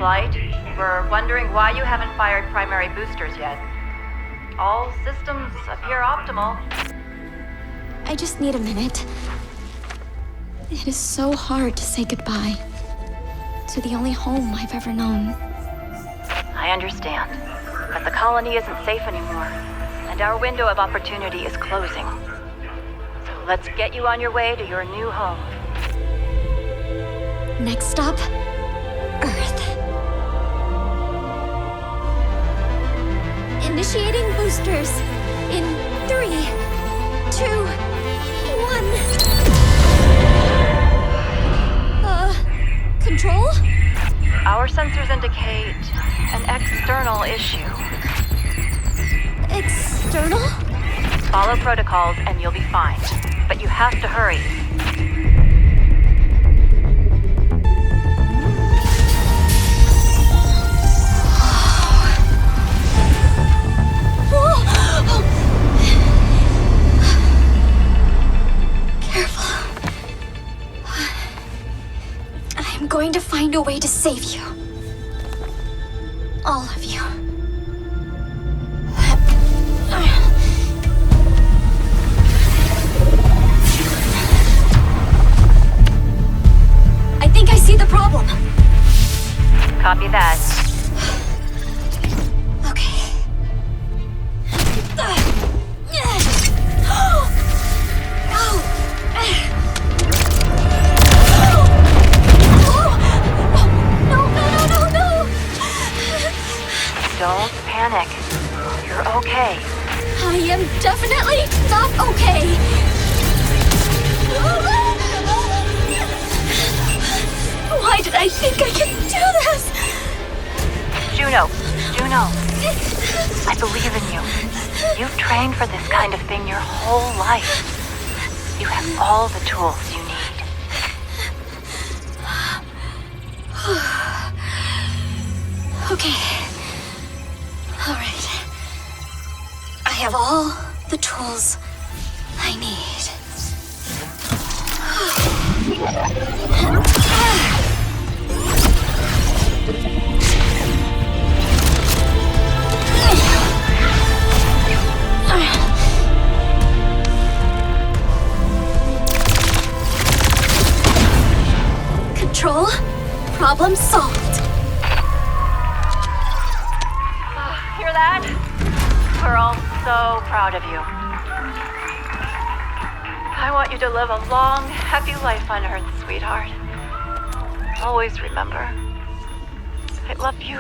Flight, we're wondering why you haven't fired primary boosters yet. All systems appear optimal. I just need a minute. It is so hard to say goodbye to the only home I've ever known. I understand, but the colony isn't safe anymore, and our window of opportunity is closing. So let's get you on your way to your new home. Next stop, Earth. Initiating boosters in 3, 2, 1. Control? Our sensors indicate an external issue. External? Follow protocols and you'll be fine. But you have to hurry. I'm going to find a way to save you. All of you. I think I see the problem. Copy that. Okay. Don't panic. You're okay. I am definitely not okay. Why did I think I could do this? Juno, I believe in you. You've trained for this kind of thing your whole life. You have all the tools you need. Okay. All right. I have all the tools I need. Control. Problem solved. Hear that? We're all so proud of you. I want you to live a long, happy life on Earth, sweetheart. Always remember, I love you.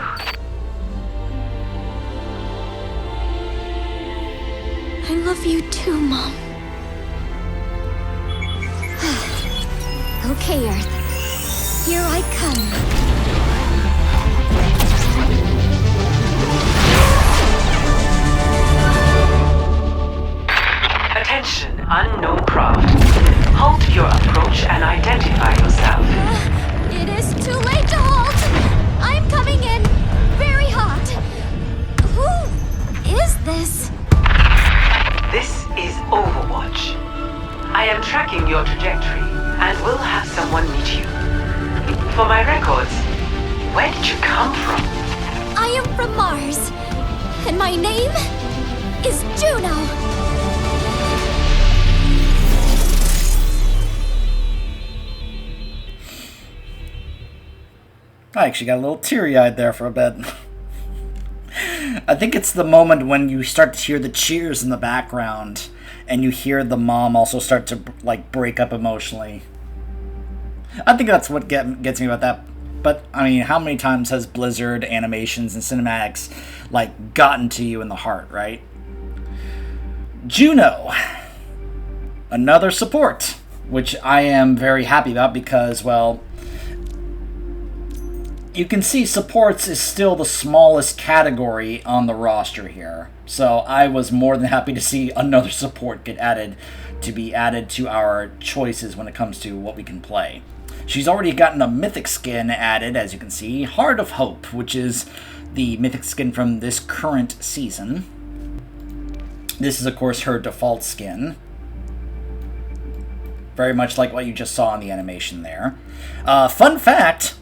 I love you too, Mom. Okay, Earth. Here I come. Attention, unknown craft. Halt your approach and identify yourself. It is too late to halt! I'm coming in very hot. Who is this? This is Overwatch. I am tracking your trajectory and will have someone meet you. For my records, where did you come from? I am from Mars, and my name is Juno. I actually got a little teary-eyed there for a bit. I think it's the moment when you start to hear the cheers in the background, and you hear the mom also start to break up emotionally. I think that's what gets me about that. But I mean, how many times has Blizzard animations and cinematics gotten to you in the heart, right? Juno, another support, which I am very happy about because, well, you can see supports is still the smallest category on the roster here. So I was more than happy to see another support get added to our choices when it comes to what we can play. She's already gotten a mythic skin added, as you can see, Heart of Hope, which is the mythic skin from this current season. This is, of course, her default skin. Very much like what you just saw in the animation there. Fun fact,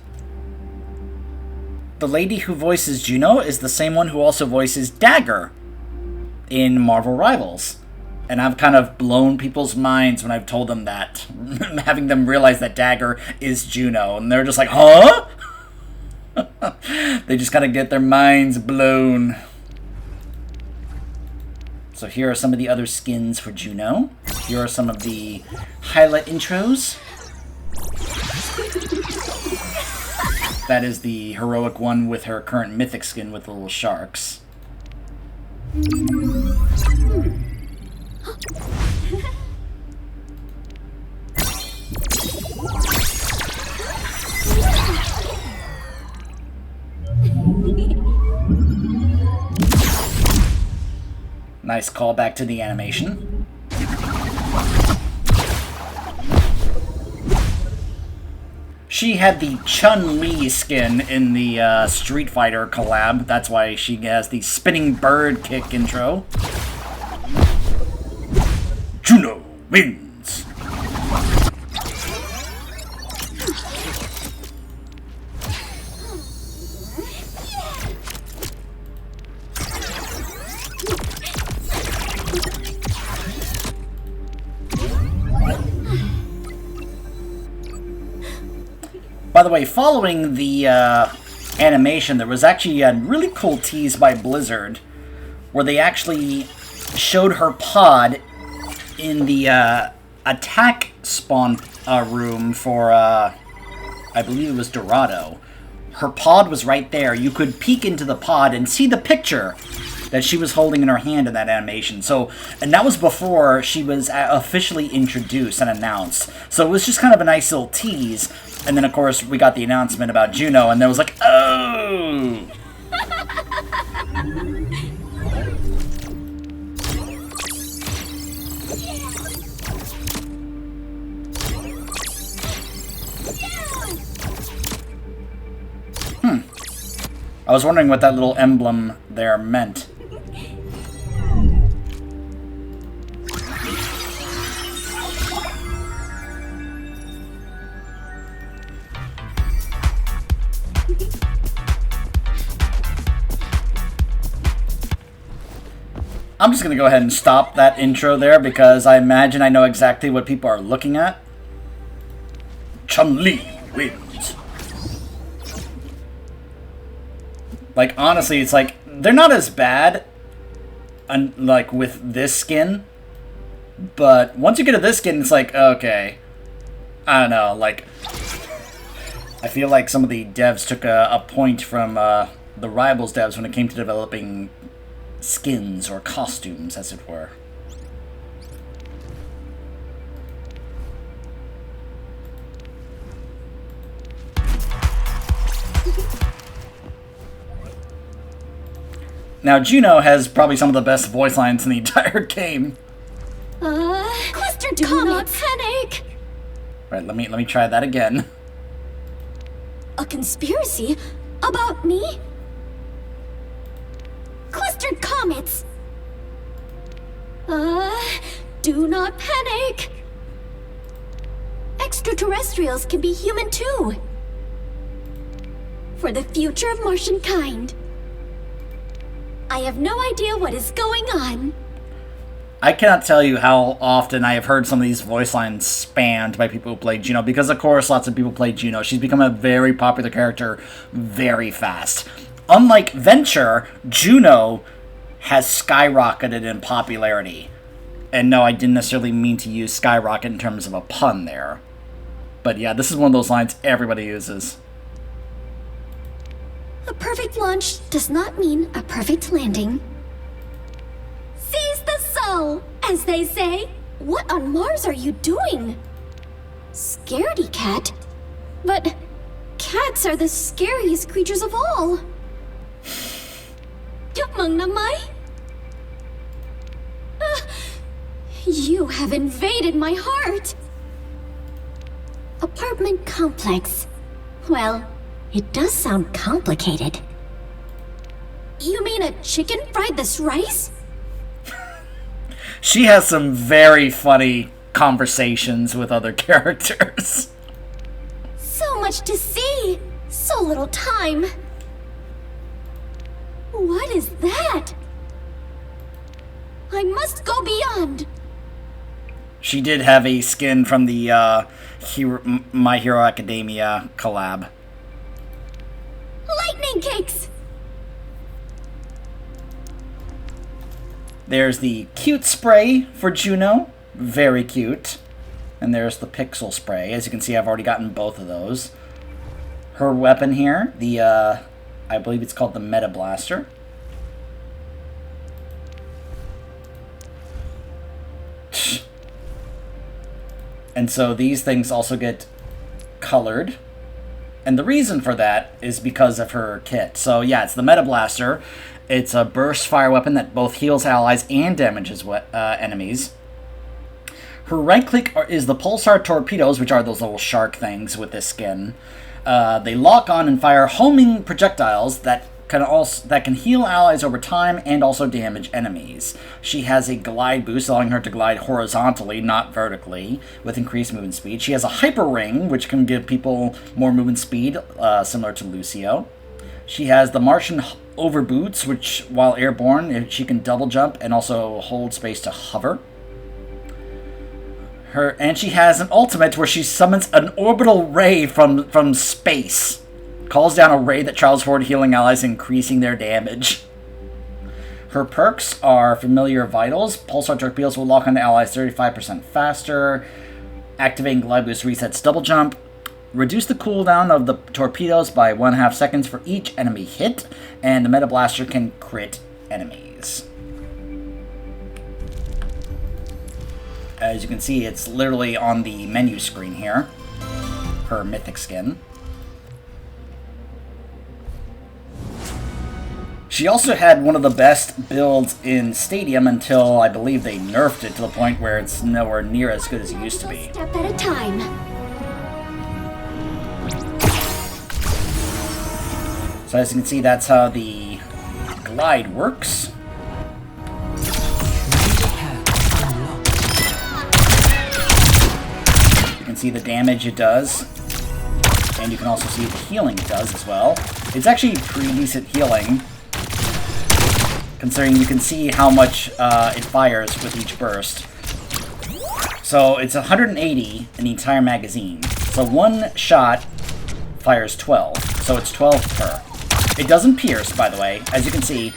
the lady who voices Juno is the same one who also voices Dagger in Marvel Rivals. And I've kind of blown people's minds when I've told them that, having them realize that Dagger is Juno, and they're just like, huh? They just gotta get their minds blown. So here are some of the other skins for Juno. Here are some of the highlight intros. That is the heroic one with her current mythic skin with the little sharks. Nice callback to the animation. She had the Chun-Li skin in the Street Fighter collab. That's why she has the spinning bird kick intro. Juno wins! By the way, following the animation, there was actually a really cool tease by Blizzard where they actually showed her pod in the attack spawn room for, I believe it was Dorado. Her pod was right there. You could peek into the pod and see the picture that she was holding in her hand in that animation. So, and that was before she was officially introduced and announced. So it was just kind of a nice little tease. And then, of course, we got the announcement about Juno, and there was like, oh! I was wondering what that little emblem there meant. I'm just going to go ahead and stop that intro there because I imagine I know exactly what people are looking at. Chun-Li wins. Like, honestly, it's like, they're not as bad, like, with this skin. But once you get to this skin, it's like, okay. I don't know, like, I feel like some of the devs took a point from the Rivals devs when it came to developing skins or costumes, as it were. Now, Juno has probably some of the best voice lines in the entire game. Clustered do not panic! Right, let me try that again. A conspiracy? About me? Clustered comets! Do not panic! Extraterrestrials can be human too! For the future of Martian kind. I have no idea what is going on. I cannot tell you how often I have heard some of these voice lines spammed by people who play Juno, because of course lots of people play Juno. She's become a very popular character very fast. Unlike Venture, Juno has skyrocketed in popularity. And no, I didn't necessarily mean to use skyrocket in terms of a pun there. But yeah, this is one of those lines everybody uses. A perfect launch does not mean a perfect landing. Seize the soul, as they say. What on Mars are you doing? Scaredy cat? But cats are the scariest creatures of all. Chúc na mai. You have invaded my heart. Apartment complex. Well, it does sound complicated. You mean a chicken fried this rice? She has some very funny conversations with other characters. So much to see! So little time! What is that? I must go beyond. She did have a skin from the My Hero Academia collab. Lightning cakes! There's the cute spray for Juno. Very cute. And there's the pixel spray. As you can see, I've already gotten both of those. Her weapon here, the, I believe it's called the Meta Blaster. And so these things also get colored. And the reason for that is because of her kit. So yeah, it's the Meta Blaster. It's a burst fire weapon that both heals allies and damages enemies. Her right click is the pulsar torpedoes, which are those little shark things with this skin. They lock on and fire homing projectiles that can heal allies over time and also damage enemies. She has a glide boost, allowing her to glide horizontally, not vertically, with increased movement speed. She has a hyper ring, which can give people more movement speed, similar to Lucio. She has the Martian over boots, which, while airborne, she can double jump and also hold space to hover. And she has an ultimate where she summons an orbital ray from space. Calls down a ray that travels forward, healing allies, increasing their damage. Her perks are Familiar Vitals. Pulsar torpedoes will lock onto allies 35% faster. Activating Glide Boost resets double jump. Reduce the cooldown of the torpedoes by 1.5 seconds for each enemy hit. And the Meta Blaster can crit enemies. As you can see, it's literally on the menu screen here. Her mythic skin. She also had one of the best builds in Stadium until I believe they nerfed it to the point where it's nowhere near as good as it used to be. Step at a time. So as you can see, that's how the glide works. You can see the damage it does. And you can also see the healing it does as well. It's actually pretty decent healing, considering you can see how much it fires with each burst. So it's 180 in the entire magazine. So one shot fires 12. So it's 12 per. It doesn't pierce, by the way. As you can see,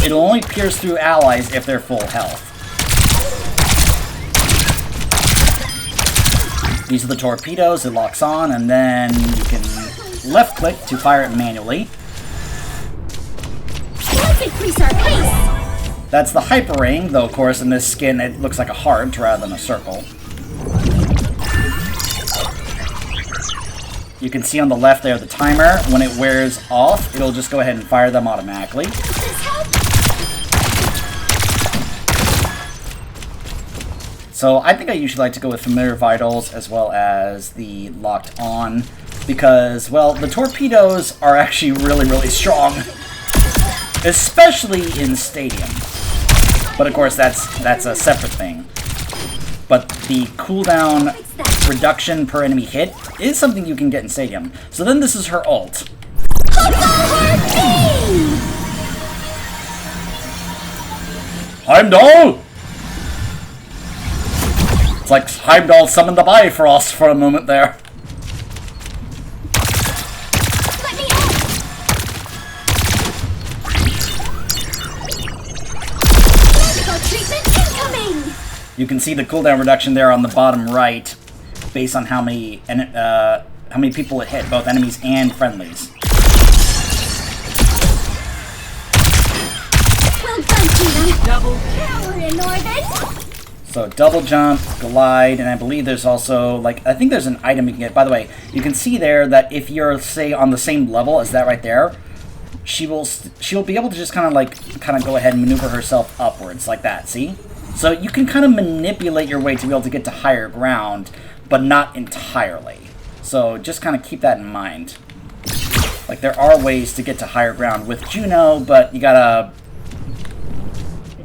it'll only pierce through allies if they're full health. These are the torpedoes. It locks on, and then you can left click to fire it manually. Let's increase our pace. That's the hyper ring, though of course in this skin it looks like a heart rather than a circle. You can see on the left there the timer. When it wears off, it'll just go ahead and fire them automatically. So I think I usually like to go with Familiar Vitals as well as the Locked On, because, well, the torpedoes are actually really strong. Especially in Stadium. But of course that's a separate thing. But the cooldown reduction per enemy hit is something you can get in Stadium. So then this is her ult. Heimdall! It's like Heimdall summoned the Bifrost for a moment there. You can see the cooldown reduction there on the bottom right, based on how many people it hit, both enemies and friendlies. Well done, Juno. Double power in orbit. So double jump, glide, and I believe there's also, I think there's an item you can get. By the way, you can see there that if you're, say, on the same level as that right there, she'll be able to just kind of go ahead and maneuver herself upwards like that. See? So you can kind of manipulate your way to be able to get to higher ground, but not entirely. So just kind of keep that in mind. Like, there are ways to get to higher ground with Juno, but you gotta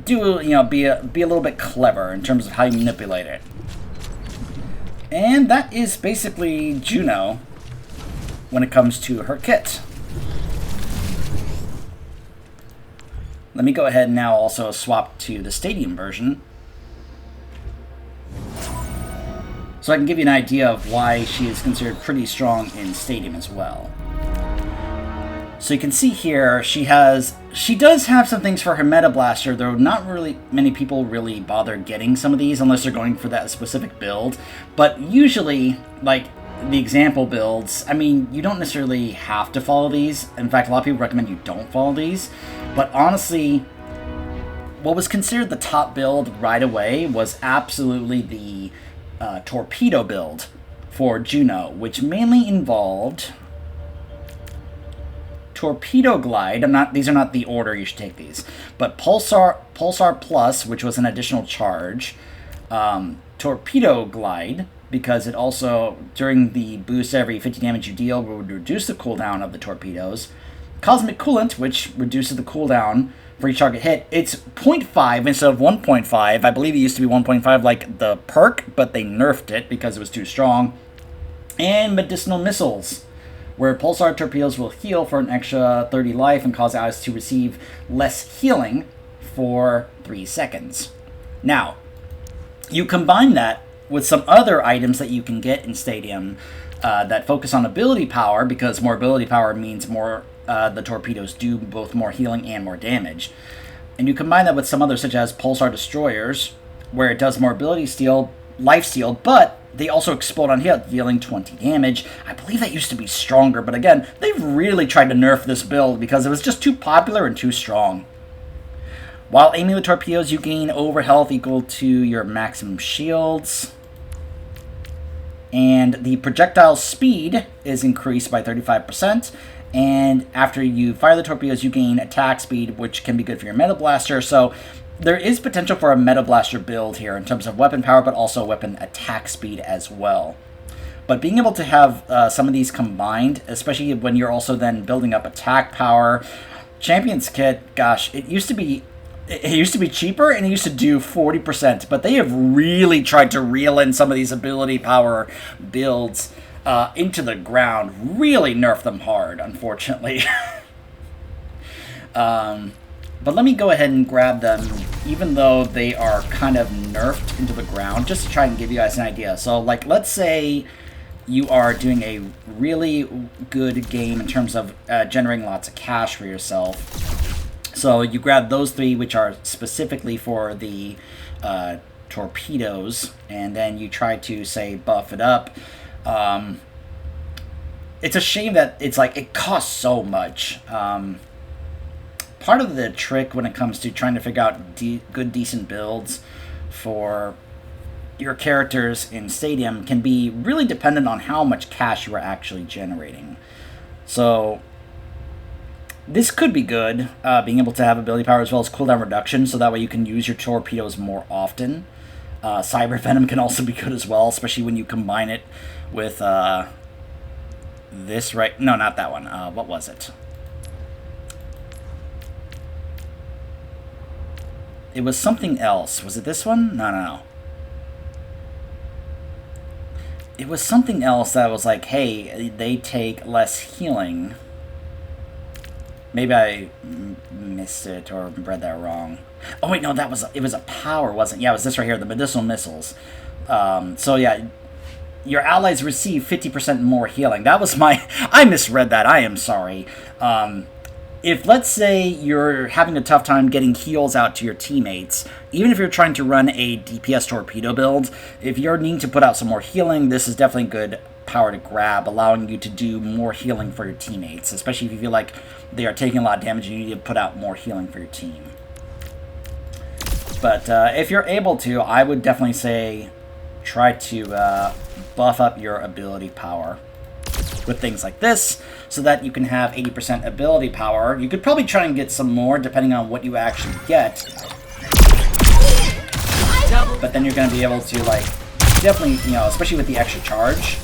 be a little bit clever in terms of how you manipulate it. And that is basically Juno when it comes to her kit. Let me go ahead and now also swap to the stadium version, so I can give you an idea of why she is considered pretty strong in stadium as well. So you can see here, she does have some things for her Meta Blaster, though not really many people really bother getting some of these unless they're going for that specific build. But usually, like the example builds, I mean, you don't necessarily have to follow these. In fact, a lot of people recommend you don't follow these. But honestly, what was considered the top build right away was absolutely the torpedo build for Juno, which mainly involved Torpedo Glide. These are not the order you should take these, but Pulsar Plus, which was an additional charge, Torpedo Glide, because it also, during the boost every 50 damage you deal, would reduce the cooldown of the torpedoes. Cosmic Coolant, which reduces the cooldown for each target hit. It's 0.5 instead of 1.5. I believe it used to be 1.5 like the perk, but they nerfed it because it was too strong. And Medicinal Missiles, where pulsar torpedoes will heal for an extra 30 life and cause allies to receive less healing for 3 seconds. Now, you combine that with some other items that you can get in Stadium that focus on ability power, because more ability power means more the torpedoes do both more healing and more damage. And you combine that with some others, such as Pulsar Destroyers, where it does more ability steal, life steal, but they also explode on hit, dealing 20 damage. I believe that used to be stronger, but again, they've really tried to nerf this build because it was just too popular and too strong. While aiming with torpedoes, you gain over health equal to your maximum shields. And the projectile speed is increased by 35%. And after you fire the torpedoes, you gain attack speed, which can be good for your Meta Blaster. So there is potential for a Meta Blaster build here in terms of weapon power, but also weapon attack speed as well. But being able to have some of these combined, especially when you're also then building up attack power, Champions Kit, gosh, it used to be cheaper and it used to do 40%, but they have really tried to reel in some of these ability power builds into the ground, really nerf them hard, unfortunately. But let me go ahead and grab them, even though they are kind of nerfed into the ground, just to try and give you guys an idea. So, like, let's say you are doing a really good game in terms of generating lots of cash for yourself. So you grab those 3, which are specifically for the torpedoes, and then you try to, say, buff it up. It's a shame that it's like it costs so much. Part of the trick when it comes to trying to figure out good, decent builds for your characters in Stadium can be really dependent on how much cash you are actually generating. So this could be good, being able to have ability power as well as cooldown reduction, so that way you can use your torpedoes more often. Cyber Venom can also be good as well, especially when you combine it with this, right? No, not that one. What was it? It was something else. Was it this one? No. It was something else that was like, hey, they take less healing. Maybe I missed it or read that wrong. Oh wait, no, it was a power, wasn't it? Yeah, it was this right here, the medicinal missiles. So yeah, your allies receive 50% more healing. That was I misread that. I am sorry. If, let's say, you're having a tough time getting heals out to your teammates, even if you're trying to run a DPS torpedo build, if you're needing to put out some more healing, this is definitely good power to grab, allowing you to do more healing for your teammates, especially if you feel like they are taking a lot of damage and you need to put out more healing for your team. But if you're able to, I would definitely say try to buff up your ability power with things like this, so that you can have 80% ability power. You could probably try and get some more depending on what you actually get. But then you're going to be able to, like, definitely, you know, especially with the extra charge.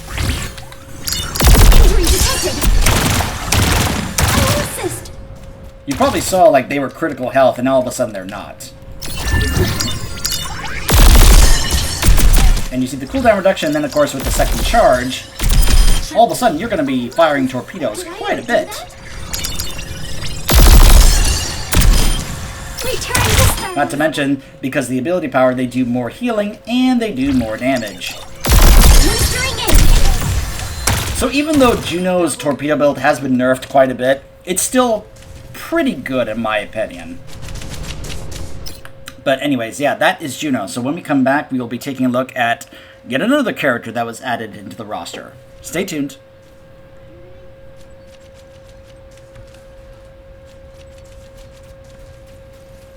You probably saw, like, they were critical health and all of a sudden they're not. And you see the cooldown reduction, and then of course with the second charge, all of a sudden you're going to be firing torpedoes quite a bit. Not to mention, because of the ability power, they do more healing and they do more damage. So even though Juno's torpedo build has been nerfed quite a bit, it's still pretty good in my opinion. But anyways, yeah, that is Juno. So when we come back, we will be taking a look at yet another character that was added into the roster. Stay tuned.